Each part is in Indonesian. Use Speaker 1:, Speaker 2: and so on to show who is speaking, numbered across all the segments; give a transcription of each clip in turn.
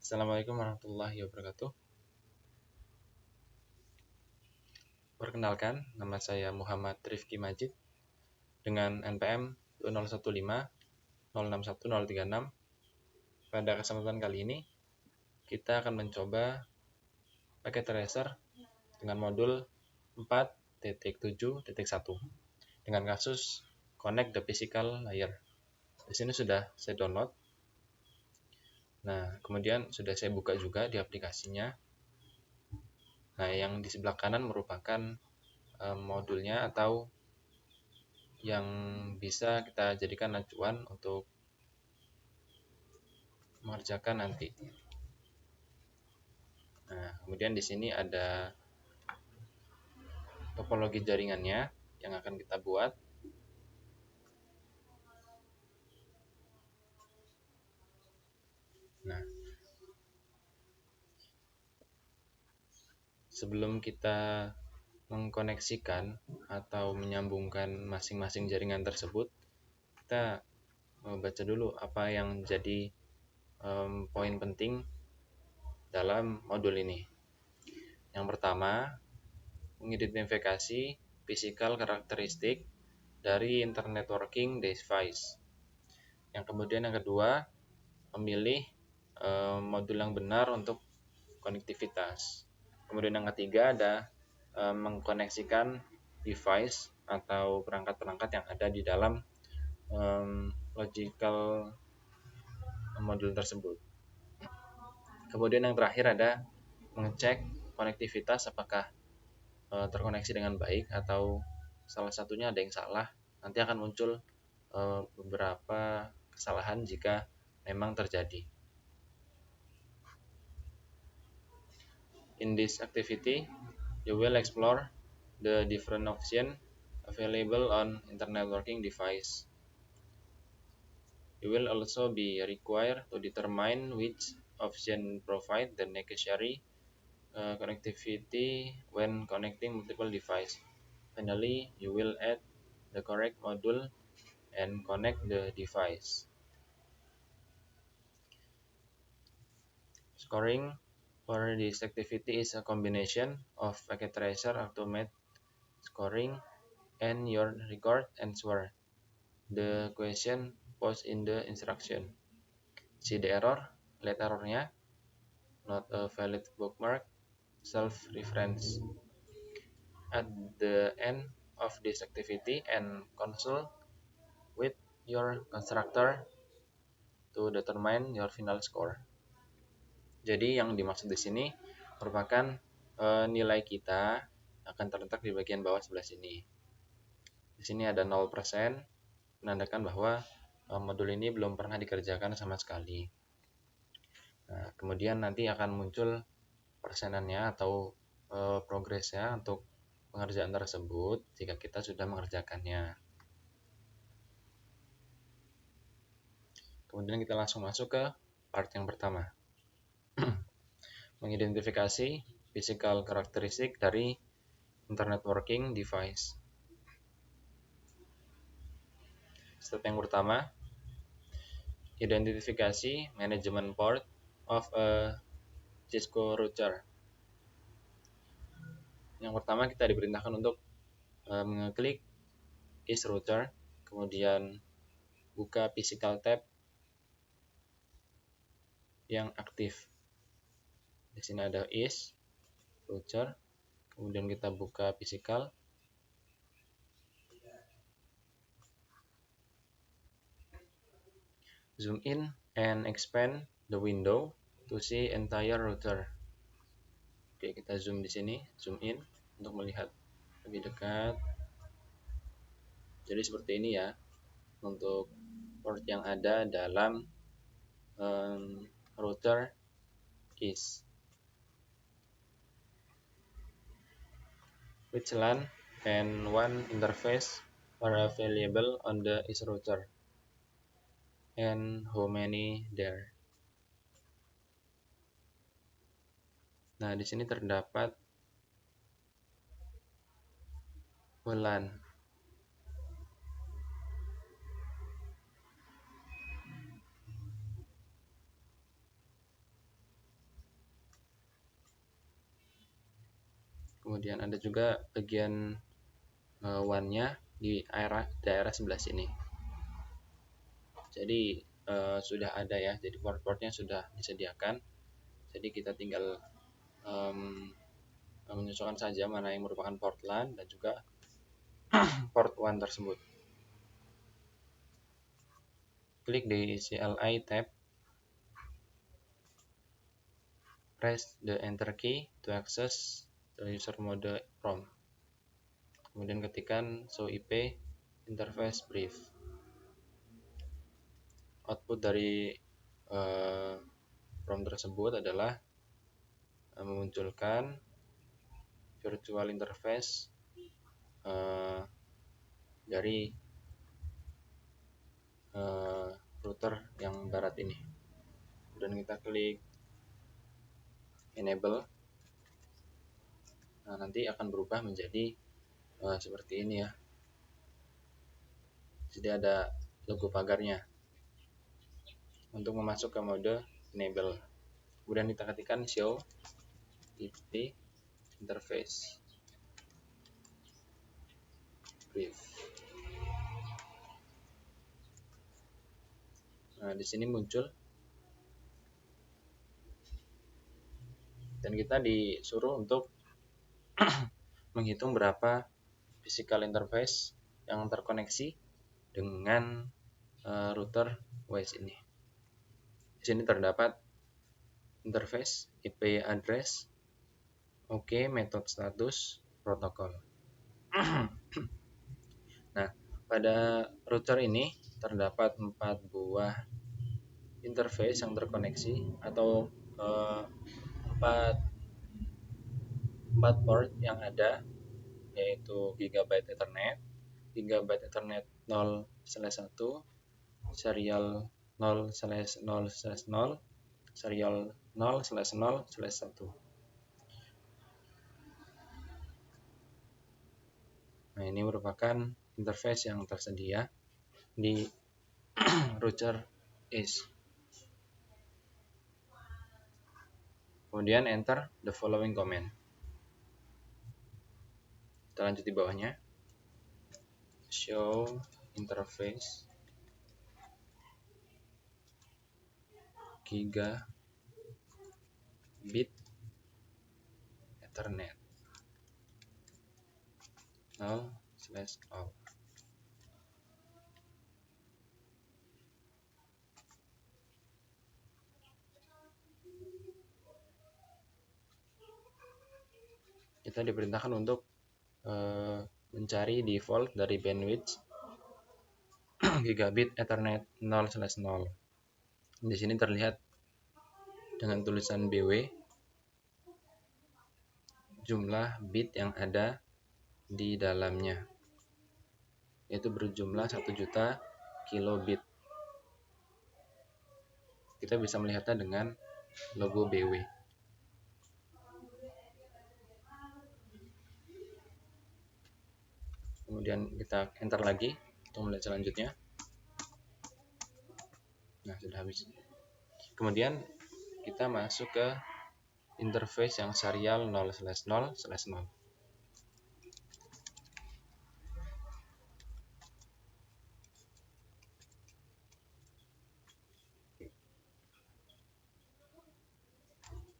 Speaker 1: Assalamualaikum warahmatullahi wabarakatuh. Perkenalkan, nama saya Muhammad Rifki Majid dengan NPM 2015061036. Pada kesempatan kali ini, kita akan mencoba paket tracer dengan modul 4.7.1 dengan kasus Connect the Physical Layer. Di sini sudah saya download. Nah, kemudian sudah saya buka juga di aplikasinya. Nah, yang di sebelah kanan merupakan modulnya atau yang bisa kita jadikan acuan untuk mengerjakan nanti. Nah, kemudian di sini ada topologi jaringannya yang akan kita buat. Nah, sebelum kita mengkoneksikan atau menyambungkan masing-masing jaringan tersebut, kita baca dulu apa yang jadi poin penting dalam modul ini. Yang pertama, mengidentifikasi physical karakteristik dari internet working device. Yang kemudian yang kedua, memilih modul yang benar untuk konektivitas. Kemudian yang ketiga ada mengkoneksikan device atau perangkat-perangkat yang ada di dalam logical modul tersebut. Kemudian yang terakhir ada mengecek konektivitas apakah terkoneksi dengan baik atau salah satunya ada yang salah. Nanti akan muncul beberapa kesalahan jika memang terjadi. In this activity, you will explore the different options available on internet working device. You will also be required to determine which option provide the necessary connectivity when connecting multiple devices. Finally, you will add the correct module and connect the device. Scoring for this activity is a combination of packet tracer automated scoring and your record answer the question posed in the instruction. See the error, lihat errornya, not a valid bookmark, self-reference. At the end of this activity and consult with your constructor to determine your final score. Jadi yang dimaksud di sini merupakan nilai kita akan terletak di bagian bawah sebelah sini. Di sini ada 0%, menandakan bahwa modul ini belum pernah dikerjakan sama sekali. Nah, kemudian nanti akan muncul persenannya atau progresnya untuk pengerjaan tersebut jika kita sudah mengerjakannya. Kemudian kita langsung masuk ke part yang pertama. Mengidentifikasi physical karakteristik dari internet working device. Step yang pertama, identifikasi management port of a Cisco router. Yang pertama kita diperintahkan untuk mengeklik is router, kemudian buka physical tab yang aktif. Di sini ada is router, kemudian kita buka physical. Zoom in and expand the window to see entire router. Oke, kita zoom di sini, zoom in untuk melihat lebih dekat. Jadi seperti ini ya untuk port yang ada dalam router is. Which LAN and WAN interface are available on the is router and how many there. Nah, di sini terdapat WLAN. Kemudian ada juga bagian WAN-nya di daerah sebelah sini. Jadi sudah ada ya, jadi port-portnya sudah disediakan. Jadi kita tinggal menyesuaikan saja mana yang merupakan port LAN dan juga port WAN tersebut. Klik di CLI tab, press the enter key to access the user mode prompt. Kemudian ketikkan show IP interface brief. Output dari prompt tersebut adalah memunculkan virtual interface dari router yang barat ini. Kemudian kita klik enable. Nah, nanti akan berubah menjadi seperti ini ya. Jadi ada logo pagarnya untuk memasuk ke mode enable. Kemudian kita ketikkan show IP interface brief. Nah, di sini muncul dan kita disuruh untuk menghitung berapa physical interface yang terkoneksi dengan router WISE ini. Di sini terdapat interface, IP address, OK, method status, protokol. Nah, pada router ini terdapat 4 buah interface yang terkoneksi atau 4 port yang ada, yaitu Gigabyte Ethernet 0/1, serial 0/0/0, serial 0/0/1. Nah, ini merupakan interface yang tersedia di router ACE. Kemudian enter the following command. Kita lanjut di bawahnya. Show interface Gigabit Ethernet 0/0. Kita diperintahkan untuk mencari default dari bandwidth Gigabit Ethernet 0/0. Di sini terlihat dengan tulisan BW jumlah bit yang ada di dalamnya, yaitu berjumlah 1 juta kilobit. Kita bisa melihatnya dengan logo BW. Kemudian kita enter lagi untuk melihat selanjutnya. Nah, sudah habis. Kemudian kita masuk ke interface yang serial 0/0/0.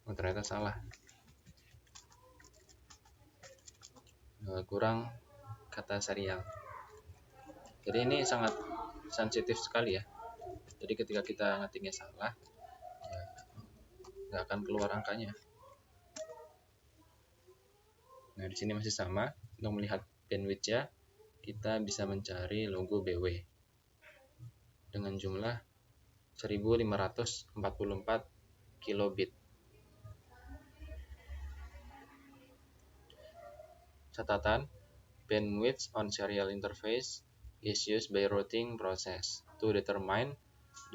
Speaker 1: Oh, ternyata salah. Kurang kata serial. Jadi ini sangat sensitif sekali ya. Jadi ketika kita ngetiknya salah, ya nggak akan keluar angkanya. Nah, di sini masih sama. Untuk melihat bandwidth-nya, kita bisa mencari logo BW dengan jumlah 1544 kilobit. Catatan, bandwidth on serial interface is used by routing process to determine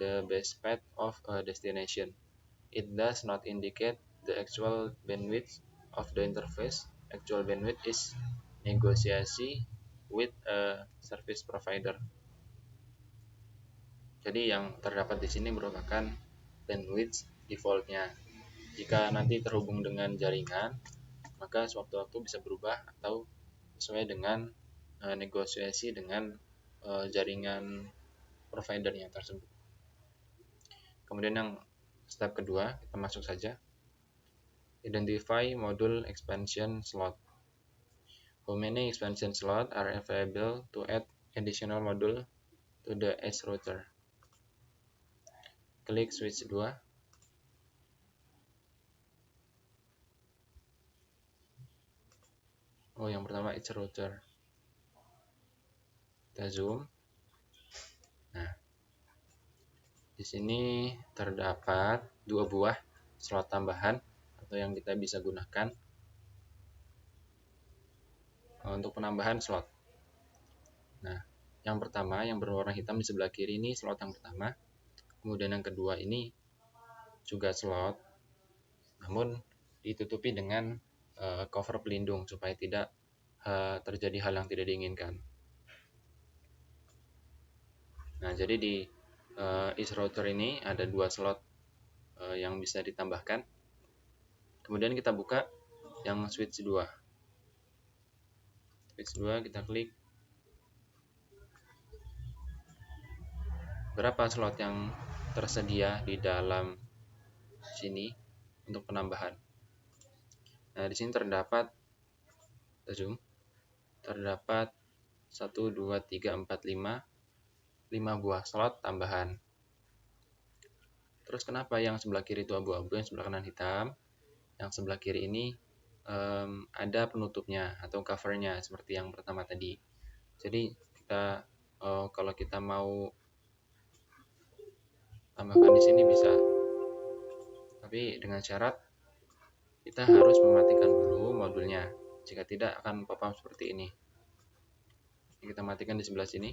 Speaker 1: the best path of a destination. It does not indicate the actual bandwidth of the interface. Actual bandwidth is negosiasi with a service provider. Jadi yang terdapat di sini merupakan bandwidth defaultnya. Jika nanti terhubung dengan jaringan, maka sewaktu-waktu bisa berubah atau sesuai dengan negosiasi dengan jaringan providernya tersebut. Kemudian yang step kedua, kita masuk saja. Identify module expansion slot. How many expansion slots are available to add additional module to the edge router? Klik switch 2. Oh, yang pertama edge router. Kita zoom. Nah, di sini terdapat 2 buah slot tambahan atau yang kita bisa gunakan untuk penambahan slot. Nah, yang pertama yang berwarna hitam di sebelah kiri ini slot yang pertama. Kemudian yang kedua ini juga slot, namun ditutupi dengan cover pelindung supaya tidak terjadi hal yang tidak diinginkan. Nah, jadi di edge router ini ada 2 slot yang bisa ditambahkan. Kemudian kita buka yang switch 2. Switch 2 kita klik. Berapa slot yang tersedia di dalam sini untuk penambahan? Nah, di sini terdapat zoom. Terdapat 1 2 3 4 5 buah slot tambahan. Terus kenapa yang sebelah kiri itu abu-abu, yang sebelah kanan hitam? Yang sebelah kiri ini ada penutupnya atau covernya seperti yang pertama tadi. Jadi kita kalau kita mau tambahkan di sini bisa, tapi dengan syarat kita harus mematikan dulu modulnya. Jika tidak akan pop-up seperti ini. Kita matikan di sebelah sini.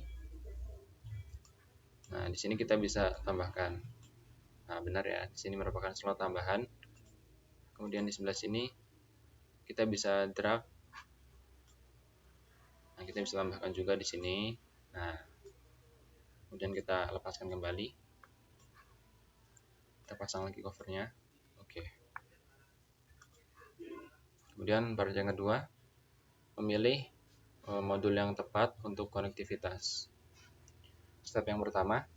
Speaker 1: Nah, di sini kita bisa tambahkan. Nah, benar ya, di sini merupakan slot tambahan. Kemudian di sebelah sini kita bisa drag. Nah, kita bisa tambahkan juga di sini. Nah, kemudian kita lepaskan kembali. Kita pasang lagi covernya. Oke. Kemudian part yang kedua, memilih modul yang tepat untuk konektivitas. Step yang pertama,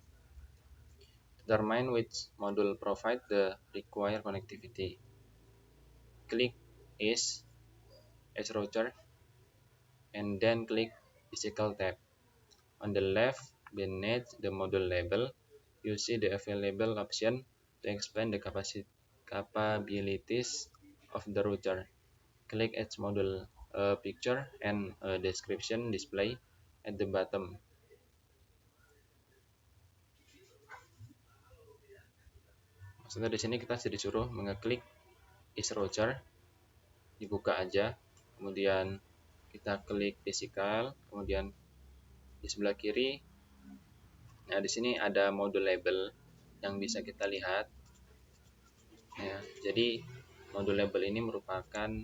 Speaker 1: determine which module provide the required connectivity. Klik edge router, and then click physical tab. On the left beneath the module label, you see the available option to expand the capabilities of the router. Click Edge Module picture and description display at the bottom. Maksudnya di sini kita disuruh mengeklik Edge Router, dibuka aja, kemudian kita klik physical, kemudian di sebelah kiri. Nah, di sini ada modul label yang bisa kita lihat. Ya, jadi modul label ini merupakan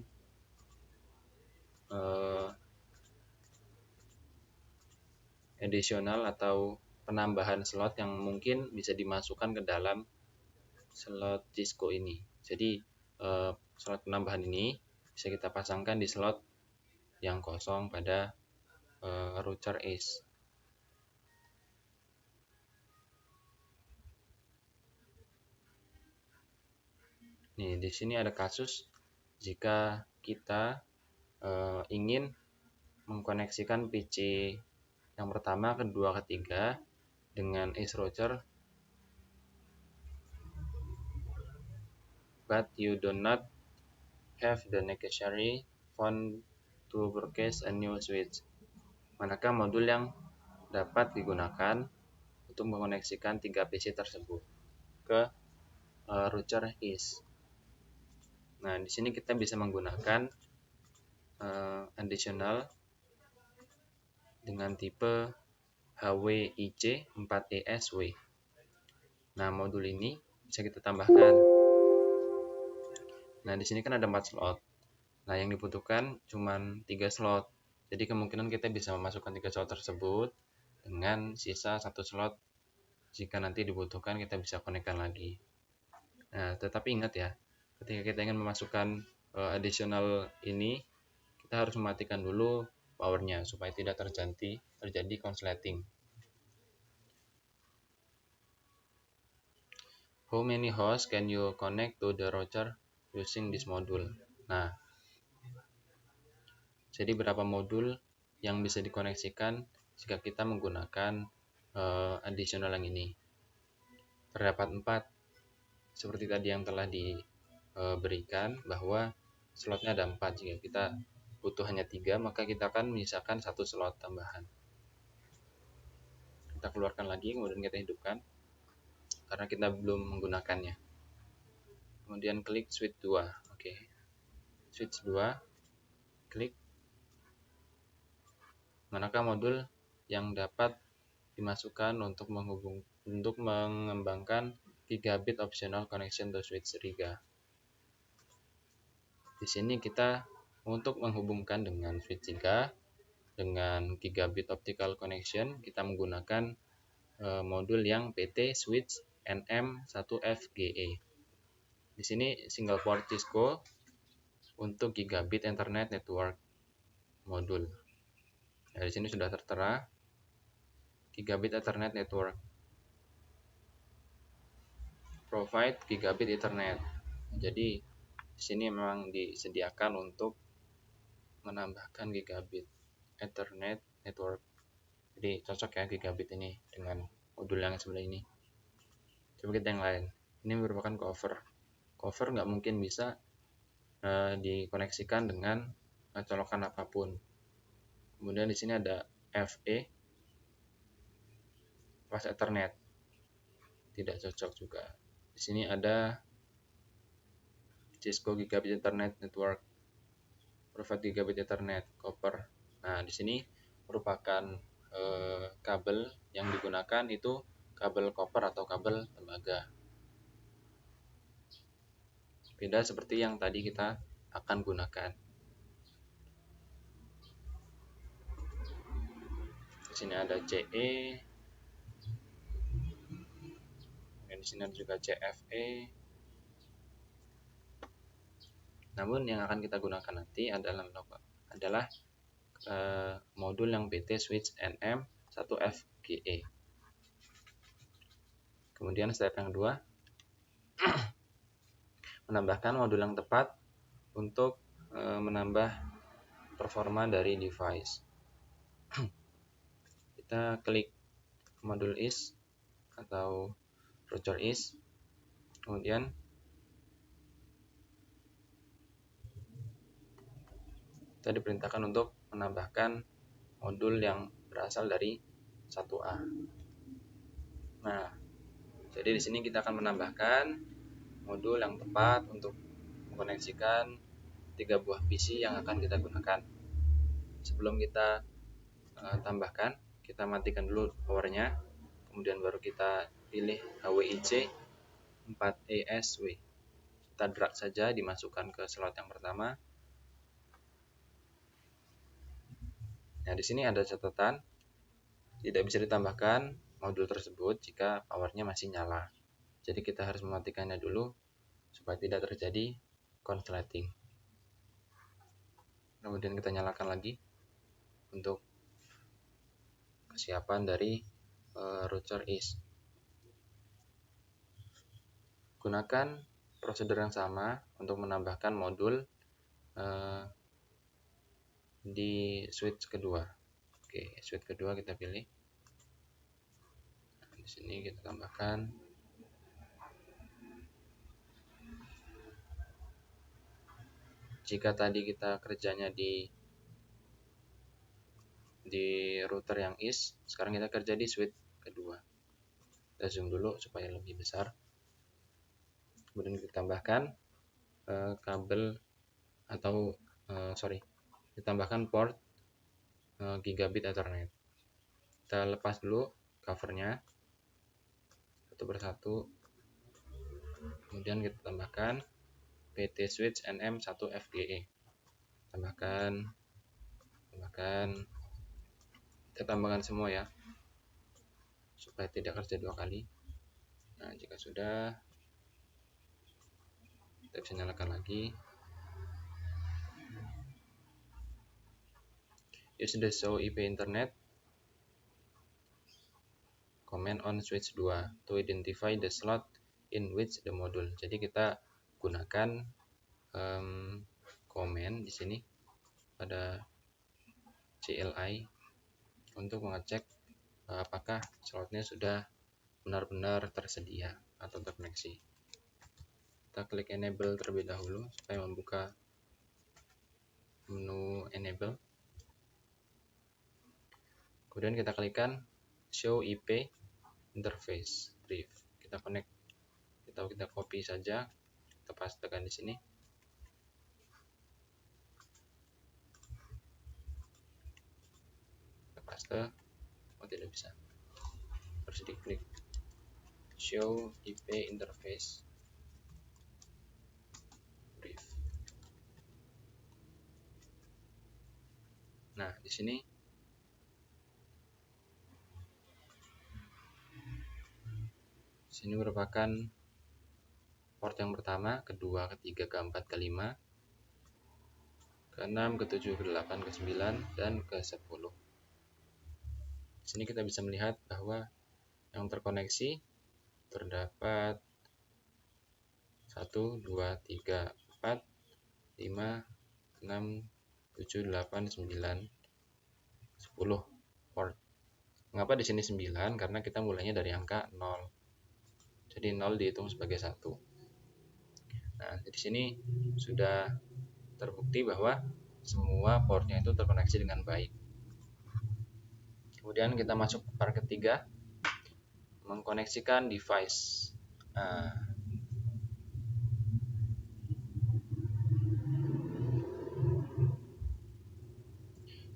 Speaker 1: additional atau penambahan slot yang mungkin bisa dimasukkan ke dalam slot Cisco ini. Jadi slot penambahan ini bisa kita pasangkan di slot yang kosong pada router edge. Nih, di sini ada kasus jika kita ingin mengkoneksikan PC yang pertama, kedua, ketiga dengan edge router, but you do not have the necessary fund to purchase a new switch. Manakah modul yang dapat digunakan untuk mengoneksikan 3 PC tersebut ke router edge? Nah, di sini kita bisa menggunakan additional dengan tipe HWIC4ESW. Nah, modul ini bisa kita tambahkan. Nah, di sini kan ada 4 slot. Nah, yang dibutuhkan cuma 3 slot. Jadi kemungkinan kita bisa memasukkan 3 slot tersebut dengan sisa 1 slot. Jika nanti dibutuhkan kita bisa konekkan lagi. Nah, tetapi ingat ya, ketika kita ingin memasukkan additional ini kita harus mematikan dulu powernya supaya tidak terjadi konsleting. How many hosts can you connect to the router using this module? Nah, jadi berapa modul yang bisa dikoneksikan jika kita menggunakan additional yang ini? Terdapat 4, seperti tadi yang telah diberikan bahwa slotnya ada 4. Jika kita butuh hanya 3, maka kita akan menyisakan 1 slot tambahan. Kita keluarkan lagi, kemudian kita hidupkan karena kita belum menggunakannya. Kemudian klik switch 2. Oke. Switch 2, klik manakah modul yang dapat dimasukkan untuk mengembangkan gigabit optional connection to switch 3. Di sini kita untuk menghubungkan dengan switch 3 dengan gigabit optical connection, kita menggunakan modul yang PT switch NM1FGE. Di sini single port Cisco untuk gigabit Ethernet network modul. Nah, di sini sudah tertera gigabit Ethernet network. Provide gigabit Ethernet. Jadi di sini memang disediakan untuk menambahkan gigabit Ethernet network. Jadi cocok ya gigabit ini dengan modul yang sebelah ini. Coba kita yang lain. Ini merupakan cover. Cover nggak mungkin bisa dikoneksikan dengan colokan apapun. Kemudian di sini ada FE Fast Ethernet, tidak cocok juga. Di sini ada Cisco Gigabit Ethernet Network, Provide Gigabit Ethernet Copper. Nah, di sini merupakan kabel yang digunakan itu kabel copper atau kabel tembaga. Beda seperti yang tadi kita akan gunakan. Di sini ada CE, dan di sini ada juga CFE. Namun yang akan kita gunakan nanti adalah modul yang PT switch NM1FGE. Kemudian step yang kedua, menambahkan modul yang tepat untuk menambah performa dari device. Kita klik modul is atau router is, kemudian kita diperintahkan untuk menambahkan modul yang berasal dari 1A. Nah, jadi di sini kita akan menambahkan modul yang tepat untuk mengkoneksikan 3 buah PC yang akan kita gunakan. Sebelum kita tambahkan, kita matikan dulu powernya, kemudian baru kita pilih HWIC 4ESW. Kita drag saja, dimasukkan ke slot yang pertama. Nah, di sini ada catatan, tidak bisa ditambahkan modul tersebut jika powernya masih nyala. Jadi kita harus mematikannya dulu supaya tidak terjadi konsleting. Kemudian kita nyalakan lagi untuk kesiapan dari router is. Gunakan prosedur yang sama untuk menambahkan modul di switch kedua. Oke, switch kedua kita pilih. Nah, di sini kita tambahkan. Jika tadi kita kerjanya di router yang is, sekarang kita kerja di switch kedua. Kita zoom dulu supaya lebih besar. Kemudian kita tambahkan kabel atau ditambahkan port gigabit Ethernet. Kita lepas dulu covernya satu persatu. Kemudian kita tambahkan PT switch NM1FGE. Tambahkan. Kita tambahkan semua ya, supaya tidak kerja 2 kali. Nah, jika sudah, kita bisa nyalakan lagi. Use the show IP internet command on switch 2 to identify the slot in which the module. Jadi kita gunakan command di sini pada CLI untuk mengecek apakah slotnya sudah benar-benar tersedia atau terkoneksi. Kita klik enable terlebih dahulu supaya membuka menu enable. Kemudian kita klikkan show IP interface brief. Kita connect, kita copy saja, kita pastekan di sini. Kita paste, tidak bisa. Harus diklik show IP interface brief. Nah, di sini merupakan port yang pertama, kedua, ketiga, keempat, kelima, ke-6, ke-7, ke-8, ke-9, dan ke-10. Di sini kita bisa melihat bahwa yang terkoneksi terdapat 1, 2, 3, 4, 5, 6, 7, 8, 9, 10 port. Mengapa di sini 9? Karena kita mulainya dari angka 0. Jadi 0 dihitung sebagai 1. Nah, di sini sudah terbukti bahwa semua portnya itu terkoneksi dengan baik. Kemudian kita masuk ke part ketiga, mengkoneksikan device.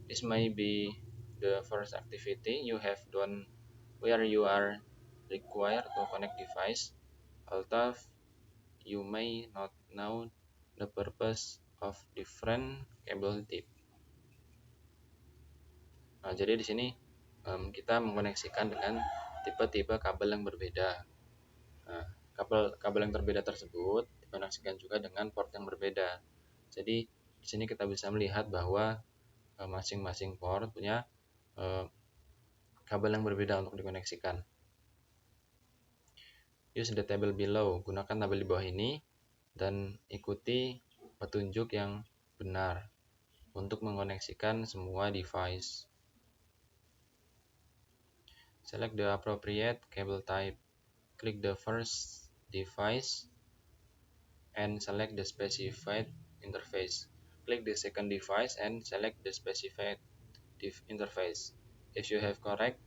Speaker 1: This may be the first activity you have done where you are required to connect device, although you may not know the purpose of different cable type. Nah, jadi di sini kita mengkoneksikan dengan tipe-tipe kabel yang berbeda. Nah, kabel yang berbeda tersebut dikoneksikan juga dengan port yang berbeda. Jadi di sini kita bisa melihat bahwa masing-masing port punya kabel yang berbeda untuk dikoneksikan. Use the table below. Gunakan tabel di bawah ini dan ikuti petunjuk yang benar untuk mengkoneksikan semua device. Select the appropriate cable type. Click the first device and select the specified interface. Click the second device and select the specified interface. If you have correct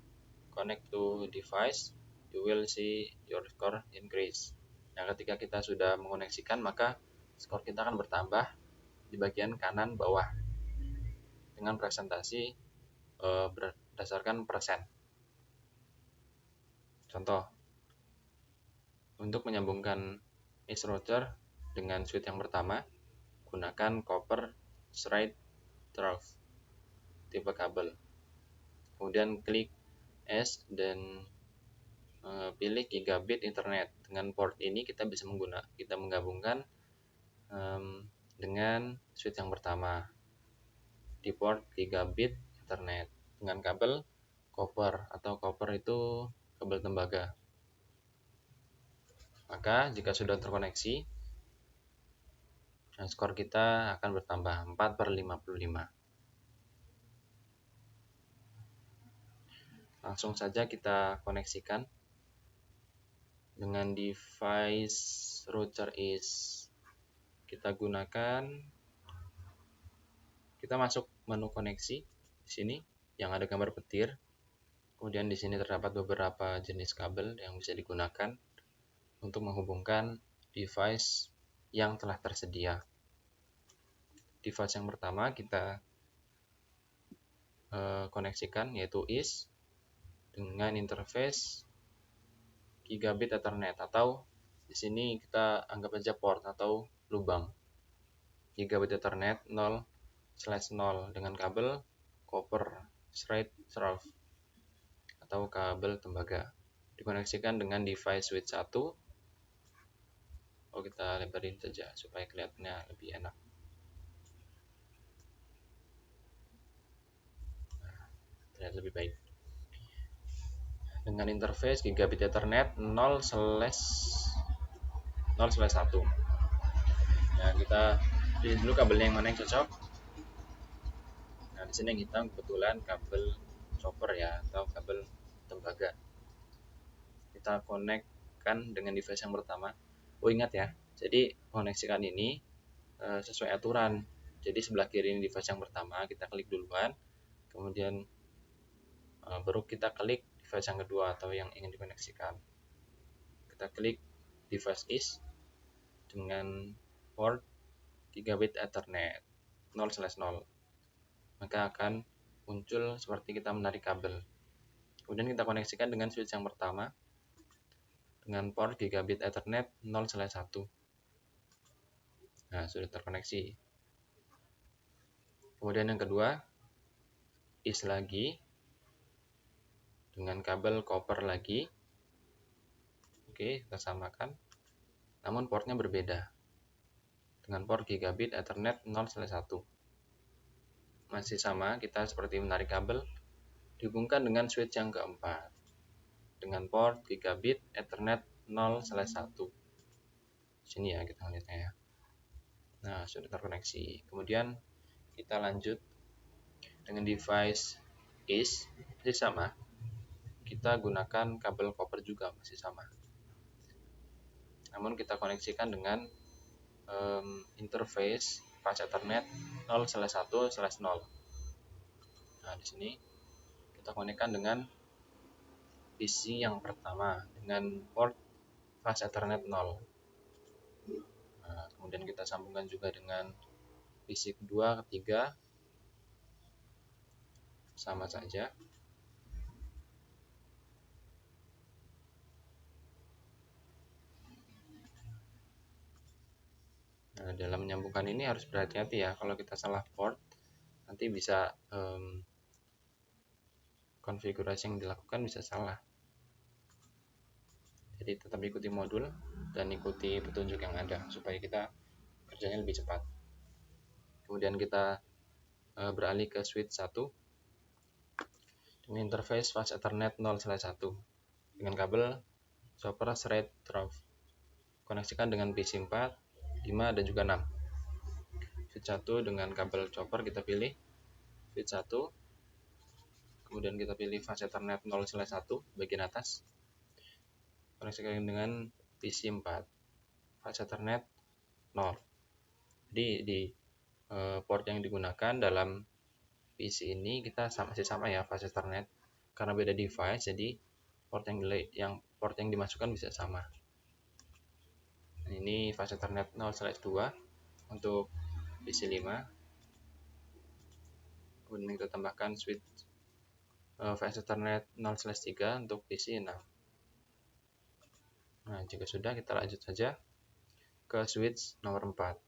Speaker 1: connect to device, you will see your score increase. Nah, ketika kita sudah mengoneksikan, maka skor kita akan bertambah di bagian kanan bawah dengan presentasi berdasarkan persen. Contoh, untuk menyambungkan mesh router dengan switch yang pertama, gunakan copper straight through tipe kabel. Kemudian klik S dan pilih gigabit internet. Dengan port ini kita bisa menggabungkan dengan switch yang pertama di port gigabit internet dengan kabel copper, atau copper itu kabel tembaga. Maka jika sudah terkoneksi, skor kita akan bertambah 4/55. Langsung saja kita koneksikan dengan device router is. Kita masuk menu koneksi di sini yang ada gambar petir. Kemudian di sini terdapat beberapa jenis kabel yang bisa digunakan untuk menghubungkan device yang telah tersedia. Device yang pertama kita koneksikan yaitu is dengan interface gigabit Ethernet, atau di sini kita anggap saja port atau lubang. Gigabit Ethernet 0/0 dengan kabel copper straight through atau kabel tembaga. Dikoneksikan dengan device switch 1. Kita lebarin saja supaya kelihatannya lebih enak. terlihat lebih baik. Dengan interface gigabit Ethernet 0/1. Nah, kita pilih dulu kabelnya yang mana yang cocok. Nah, di sini yang hitam kebetulan kabel chopper ya, atau kabel tembaga. Kita konekkan dengan device yang pertama. Oh, ingat ya, jadi koneksikan ini sesuai aturan. Jadi sebelah kiri ini device yang pertama, kita klik duluan, kemudian baru kita klik device yang kedua atau yang ingin dikoneksikan. Kita klik device is dengan port gigabit Ethernet 0/0. Maka akan muncul seperti kita menarik kabel. Kemudian kita koneksikan dengan switch yang pertama dengan port gigabit Ethernet 0/1. Nah, sudah terkoneksi. Kemudian yang kedua, is lagi dengan kabel copper lagi. Oke, kita samakan. Namun portnya berbeda. Dengan port gigabit Ethernet 0/1. Masih sama, kita seperti menarik kabel. Dihubungkan dengan switch yang keempat. Dengan port gigabit Ethernet 0/1. Sini ya kita lihatnya ya. Nah, sudah terkoneksi. Kemudian kita lanjut dengan device is masih sama. Kita gunakan kabel copper juga masih sama. Namun kita koneksikan dengan interface fast Ethernet 0/1/0. Nah, di sini kita konekkan dengan PC yang pertama dengan port fast Ethernet 0. Nah, kemudian kita sambungkan juga dengan PC kedua, ketiga, sama saja. Nah, dalam menyambungkan ini harus berhati-hati ya, kalau kita salah port nanti bisa konfigurasi yang dilakukan bisa salah. Jadi tetap ikuti modul dan ikuti petunjuk yang ada supaya kita kerjanya lebih cepat. Kemudian kita beralih ke switch 1 dengan interface fast Ethernet 0/1 dengan kabel chopper thread trough. Koneksikan dengan PC 4, 5 dan juga 6. Switch 1 dengan kabel chopper kita pilih switch 1. Kemudian kita pilih fast Ethernet 0/1 bagian atas. Koneksikan dengan PC 4. Fast Ethernet 0. Jadi di port yang digunakan dalam PC ini kita masih sama ya fast Ethernet. Karena beda device jadi port yang dimasukkan bisa sama. Nah, ini fast Ethernet 0/2 untuk PC 5. Kemudian kita tambahkan switch fast Ethernet 0/3 untuk PC 6. Nah, jika sudah kita lanjut saja ke switch nomor 4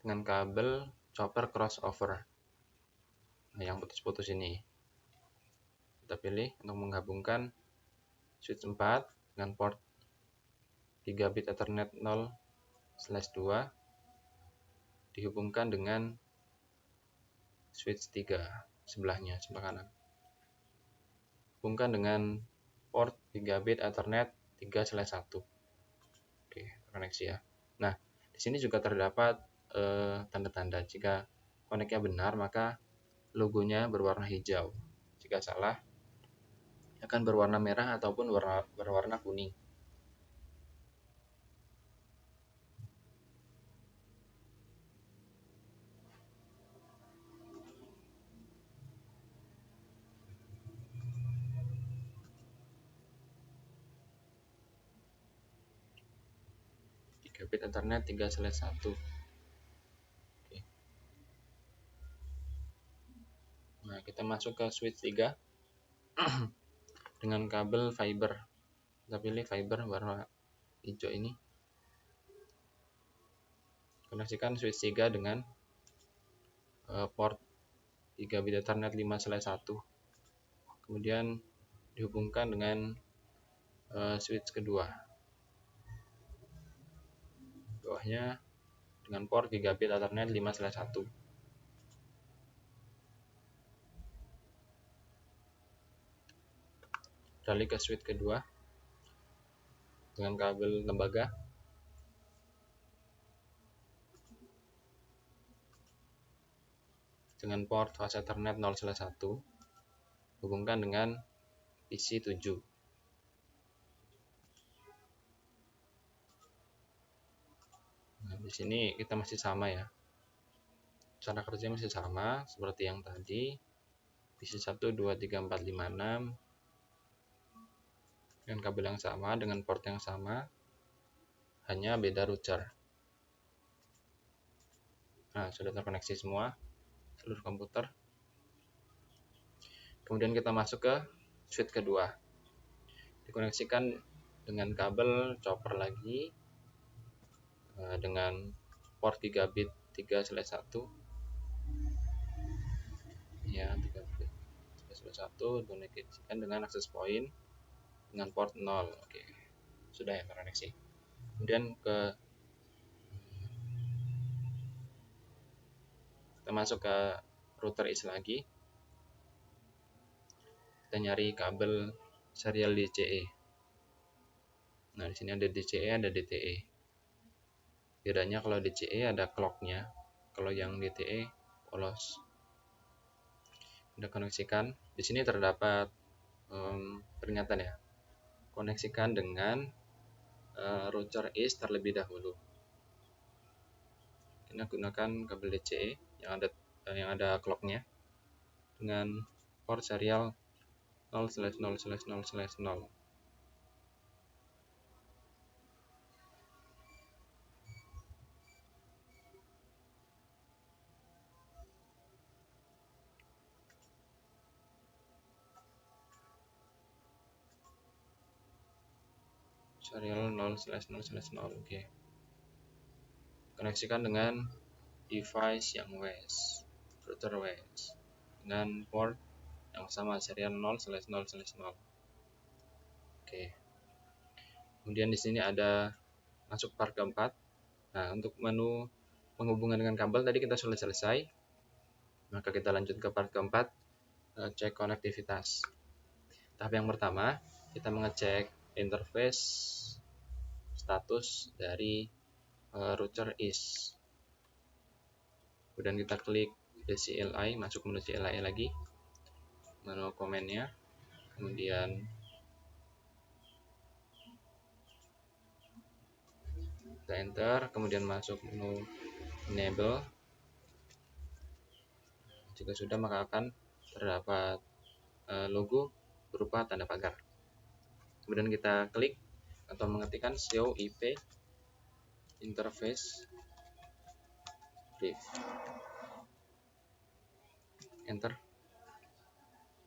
Speaker 1: dengan kabel chopper crossover. Nah, yang putus-putus ini kita pilih untuk menggabungkan switch 4 dengan port gigabit Ethernet 0/2 dihubungkan dengan switch 3 sebelahnya, sebelah kanan. Hubungkan dengan port gigabit Ethernet 3/1. Oke, terkoneksi ya. Nah, di sini juga terdapat tanda-tanda. Jika koneknya benar, maka logonya berwarna hijau. Jika salah, akan berwarna merah ataupun berwarna kuning. Gigabit Ethernet 3/1. Oke. Nah, kita masuk ke switch 3 dengan kabel fiber. Kita pilih fiber warna hijau ini. Koneksikan switch 3 dengan port gigabit Ethernet 5/1. Kemudian dihubungkan dengan switch kedua. Bawahnya dengan port gigabit Ethernet 5/1. beralih ke switch kedua dengan kabel tembaga. Dengan port fase Ethernet 0/1 hubungkan dengan PC 7. Nah, di sini kita masih sama ya. Cara kerja masih sama seperti yang tadi. PC 1, 2, 3, 4, 5, 6 dengan kabel yang sama, dengan port yang sama, hanya beda router. Nah, sudah terkoneksi semua seluruh komputer. Kemudian kita masuk ke switch kedua. Dikoneksikan dengan kabel chopper lagi dengan port gigabit 3/1 ya, 3/1 dikoneksikan dengan access point dengan port 0. Oke, sudah ya terkoneksi. Kemudian kita masuk ke router is lagi. Kita nyari kabel serial DCE. Nah, di sini ada DCE, ada DTE. Bedanya kalau DCE ada clocknya, kalau yang DTE polos. Kita koneksikan. Di sini terdapat peringatan ya. Koneksikan dengan router is terlebih dahulu. Kita gunakan kabel DCE yang ada clocknya dengan port serial 0/0/0/0. Serial 0/0/0. Oke. Koneksikan dengan device yang WES, router WES dengan port yang sama serial 0/0/0. Oke. Kemudian di sini ada masuk part keempat. Nah, untuk menu penghubungan dengan kabel tadi kita sudah selesai. Maka kita lanjut ke part keempat, cek konektivitas. Tahap yang pertama, kita mengecek interface status dari router is. Kemudian kita klik the CLI, masuk menu CLI lagi, menu komennya, kemudian kita enter, kemudian masuk menu enable. Jika sudah, maka akan terdapat logo berupa tanda pagar. Kemudian kita klik atau mengetikkan show IP interface brief. Enter.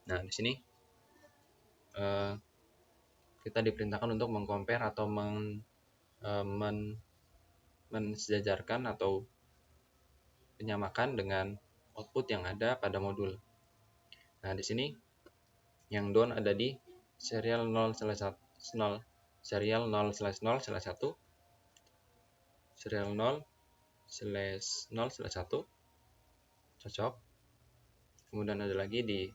Speaker 1: Nah, di sini kita diperintahkan untuk mengcompare atau mensejajarkan atau menyamakan dengan output yang ada pada modul. Nah, di sini yang down ada di serial 0/0/1, serial 0/0/1, serial 0/0/1 cocok. Kemudian ada lagi di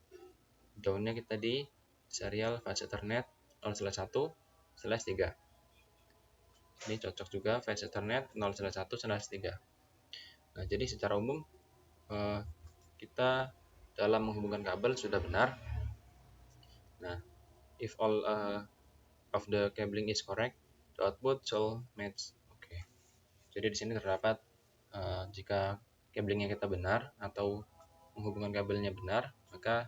Speaker 1: downnya kita di serial fase Ethernet 0/1/3. Ini cocok juga fase Ethernet 0/1/3. Nah, jadi secara umum kita dalam menghubungkan kabel sudah benar. Nah, if all of the cabling is correct, the output shall match. Oke. Jadi di sini terdapat jika cablingnya kita benar atau menghubungkan kabelnya benar, maka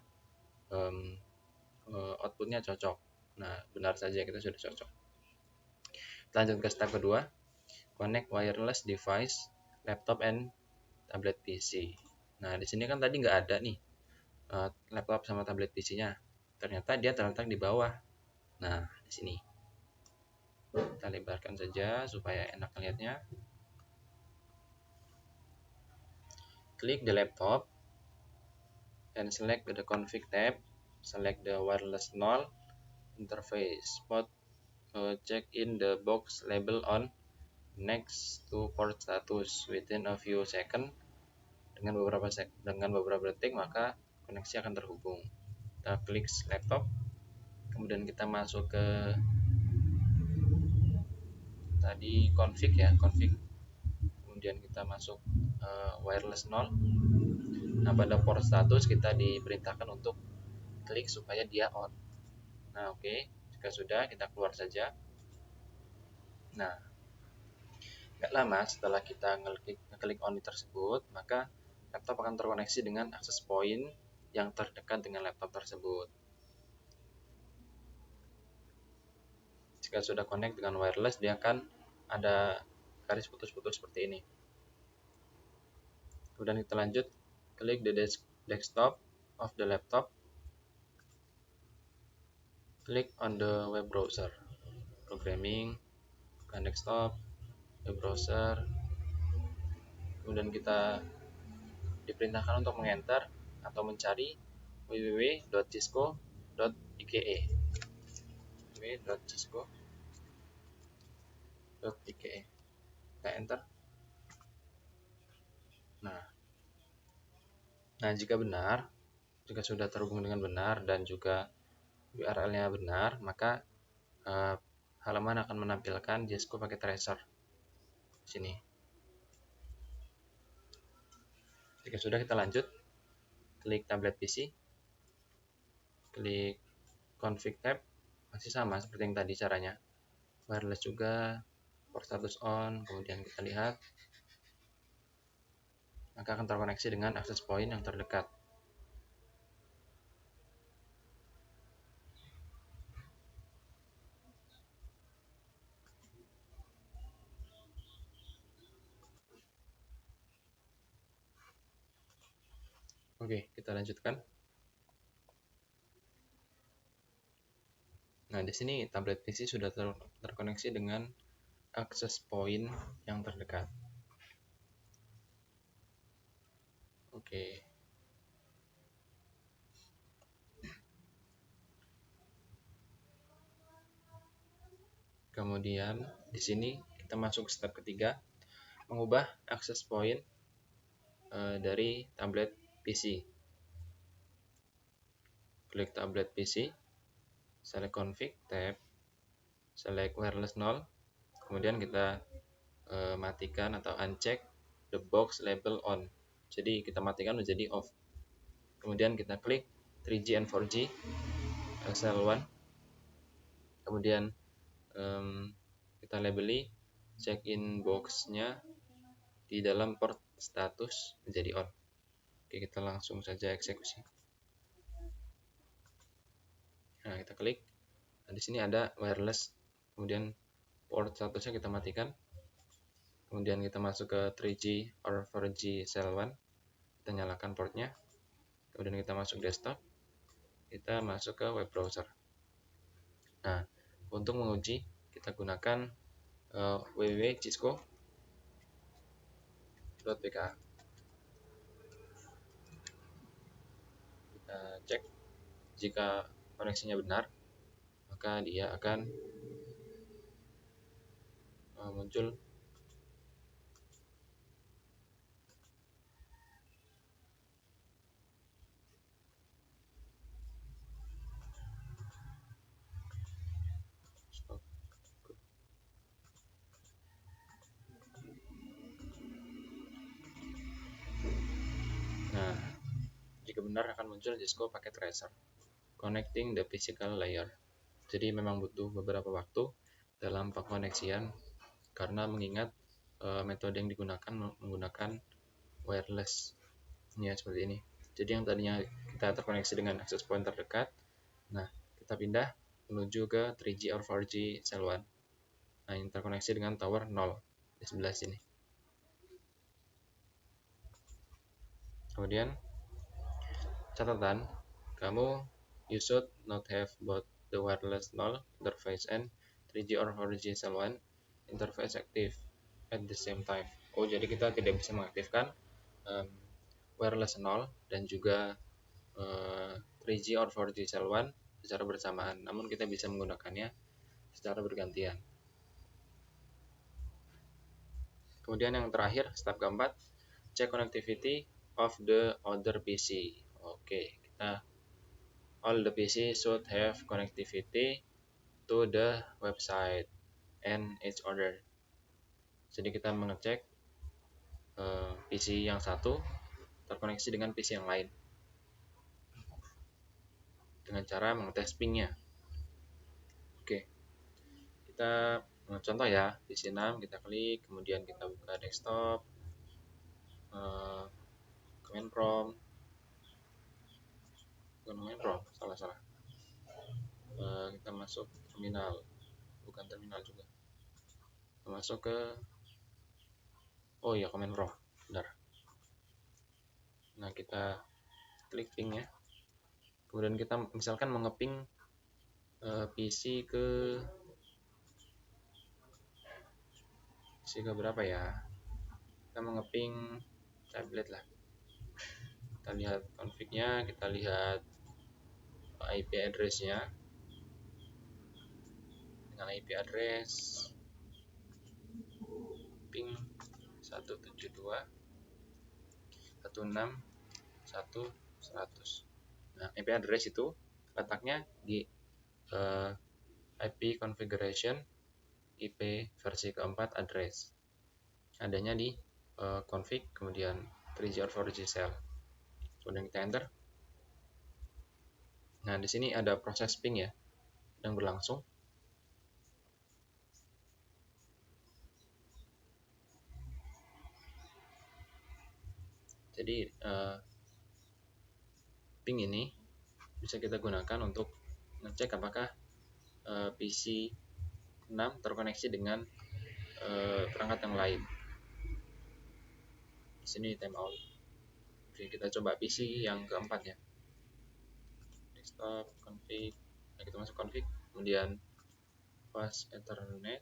Speaker 1: outputnya cocok. Nah, benar saja kita sudah cocok. Lanjut ke step kedua, connect wireless device, laptop and tablet PC. Nah, di sini kan tadi nggak ada nih laptop sama tablet PC-nya. Ternyata dia terletak di bawah. Nah, di sini kita lebarkan saja supaya enak melihatnya. Klik the laptop and select the config tab. Select the wireless null interface. Check in the box label on next to port status within a few seconds. Dengan beberapa detik maka koneksi akan terhubung. Kita klik laptop. Kemudian kita masuk ke tadi config ya, config. Kemudian kita masuk wireless 0. Nah, pada port status kita diperintahkan untuk klik supaya dia on. Nah, oke. Jika sudah, kita keluar saja. Nah, nggak lama setelah kita ngeklik on tersebut, maka laptop akan terkoneksi dengan access point yang terdekat dengan laptop tersebut. Jika sudah connect dengan wireless, dia akan ada garis putus-putus seperti ini. Kemudian kita lanjut, klik the desktop of the laptop, klik on the web browser, programming, bukan desktop, web browser. Kemudian kita diperintahkan untuk mengenter atau mencari www.cisco.ike. www.cisco.ike. Kita enter. Nah, jika sudah terhubung dengan benar dan juga URL-nya benar, maka halaman akan menampilkan Cisco pakai tracer di sini. Jika sudah, kita lanjut, klik tablet PC, klik config tab, masih sama seperti yang tadi caranya, wireless juga, port status on. Kemudian kita lihat, maka akan terkoneksi dengan access point yang terdekat. Oke, kita lanjutkan. Nah, di sini tablet PC sudah terkoneksi dengan access point yang terdekat. Oke. Kemudian di sini kita masuk step ketiga, mengubah access point dari tablet PC. Klik tablet PC, select config tab, select wireless 0. Kemudian kita matikan atau uncheck the box label on. Jadi kita matikan menjadi off. Kemudian kita klik 3G and 4G SL1. Kemudian kita labeli check-in box-nya di dalam port status menjadi on. Oke, kita langsung saja eksekusi. Nah, kita klik. Nah, di sini ada wireless. Kemudian port statusnya kita matikan. Kemudian kita masuk ke 3G or 4G cell 1. Kita nyalakan portnya. Kemudian kita masuk desktop. Kita masuk ke web browser. Nah, untuk menguji kita gunakan www.cisco.pk. Kita cek, jika koneksinya benar, maka dia akan muncul Nah, jika benar akan muncul Cisco pakai tracer connecting the physical layer. Jadi memang butuh beberapa waktu dalam pengoneksian karena mengingat metode yang digunakan menggunakan wireless ya, seperti ini. Jadi yang tadinya kita terkoneksi dengan access point terdekat, nah kita pindah menuju ke 3G or 4G cell 1. Nah, yang terkoneksi dengan tower 0 di sebelah sini. Kemudian catatan, you should not have both the wireless 0 interface and 3G or 4G cell 1 interface active at the same time. Oh, jadi kita tidak bisa mengaktifkan wireless 0 dan juga 3G or 4G cell 1 secara bersamaan, namun kita bisa menggunakannya secara bergantian. Kemudian yang terakhir, step keempat, check connectivity of the other PC. Oke, kita all the PC should have connectivity to the website and its order. Jadi kita mengecek PC yang satu terkoneksi dengan PC yang lain dengan cara mengetes pingnya. Oke, kita contoh ya, PC 6 kita klik, kemudian kita buka desktop, command prompt, bukan command prompt, salah. Kita masuk terminal, bukan terminal juga. Kita masuk ke, oh iya command prompt, benar. Nah kita klik ping ya. Kemudian kita misalkan mengeping PC ke berapa ya? Kita mengeping tablet lah. Kita lihat config-nya, kita lihat IP address-nya. Dengan IP address ping 172.161.100. Nah, IP address itu letaknya di IP configuration IP versi keempat address. Adanya di config, kemudian 3G or 4G cell. Kemudian kita enter. Nah, di sini ada proses ping ya yang berlangsung. Jadi ping ini bisa kita gunakan untuk ngecek apakah PC 6 terkoneksi dengan perangkat yang lain. Di sini timeout. Oke, kita coba PC yang keempat ya. Desktop, config. Nah, kita masuk config, kemudian fast Ethernet.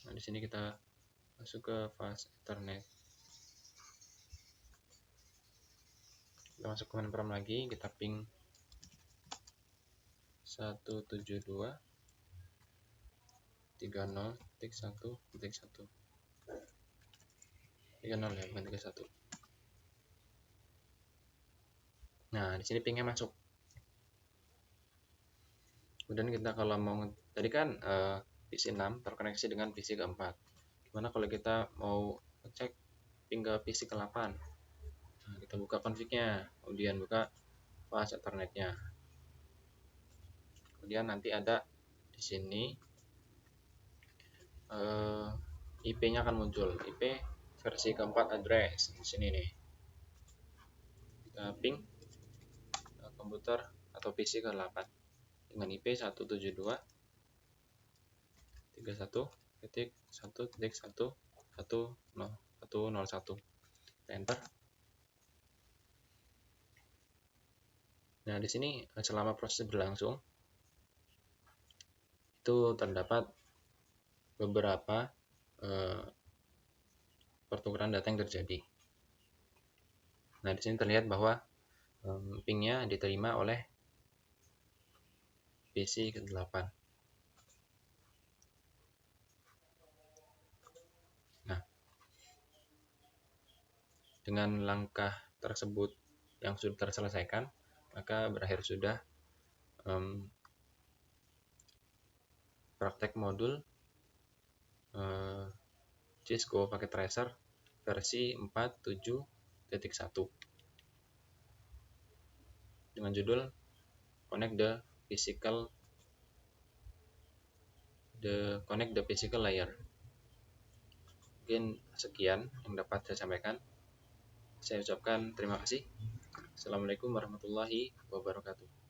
Speaker 1: Nah, di sini kita masuk ke fast Ethernet. Kita masuk command prompt lagi, kita ping 172.30.1.1 30 ya, bukan 31. Nah, di sini pingnya masuk. Kemudian kita kalau mau tadi kan PC 6 terkoneksi dengan PC keempat. Gimana kalau kita mau ngecek ping ke PC ke-8? Nah, kita buka config-nya, kemudian buka fast Ethernet-nya. Kemudian nanti ada di sini IP-nya akan muncul, IP versi keempat address di sini nih. Kita ping komputer atau PC ke-8 dengan IP 172.1.1.1.101. Enter. Nah, di sini selama proses berlangsung itu terdapat beberapa pertukaran data yang terjadi. Nah, di sini terlihat bahwa pingnya diterima oleh PC ke-8. Nah, dengan langkah tersebut yang sudah terselesaikan, maka berakhir sudah praktek modul Cisco Packet Tracer versi 4.7.1 dengan judul Connect the physical layer. Mungkin sekian yang dapat saya sampaikan. Saya ucapkan terima kasih. Assalamualaikum warahmatullahi wabarakatuh.